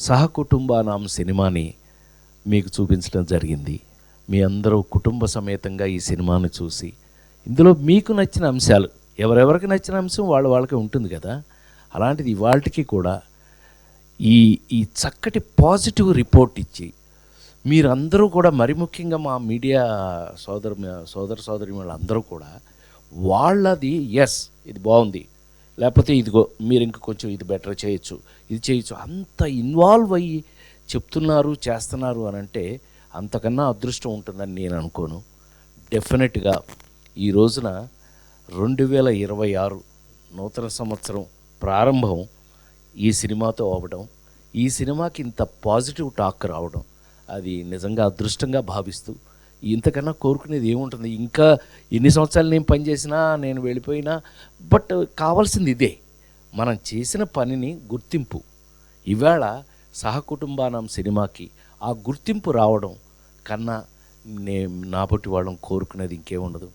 సహకుటుంబానాం సినిమాని మీకు చూపించడం జరిగింది. మీ అందరూ కుటుంబ సమేతంగా ఈ సినిమాను చూసి ఇందులో మీకు నచ్చిన అంశాలు, ఎవరెవరికి నచ్చిన అంశం వాళ్ళకి ఉంటుంది కదా, అలాంటిది ఇవాళకి కూడా ఈ ఈ చక్కటి పాజిటివ్ రిపోర్ట్ ఇచ్చి మీరందరూ కూడా, మరి ముఖ్యంగా మా మీడియా సోదరి వాళ్ళందరూ కూడా వాళ్ళది ఎస్ ఇది బాగుంది, లేకపోతే ఇదిగో మీరు ఇంక కొంచెం ఇది బెటర్ చేయొచ్చు, ఇది చేయొచ్చు, అంత ఇన్వాల్వ్ అయ్యి చెప్తున్నారు చేస్తున్నారు అని అంటే అంతకన్నా అదృష్టం ఉంటుందని నేను అనుకోను. డెఫినెట్గా ఈ రోజున 2026 నూతన సంవత్సరం ప్రారంభం ఈ సినిమాతో అవ్వడం, ఈ సినిమాకి ఇంత పాజిటివ్ టాక్ రావడం, అది నిజంగా అదృష్టంగా భావిస్తూ ఇంతకన్నా కోరుకునేది ఏముంటుంది. ఇంకా ఎన్ని సంవత్సరాలు నేను పనిచేసినా, నేను వెళ్ళిపోయినా, బట్ కావాల్సింది ఇదే, మనం చేసిన పనిని గుర్తింపు. ఇవాళ సహకుటుంబానం సినిమాకి ఆ గుర్తింపు రావడం కన్నా నా బట్టి వాళ్ళని కోరుకునేది ఇంకేముండదు.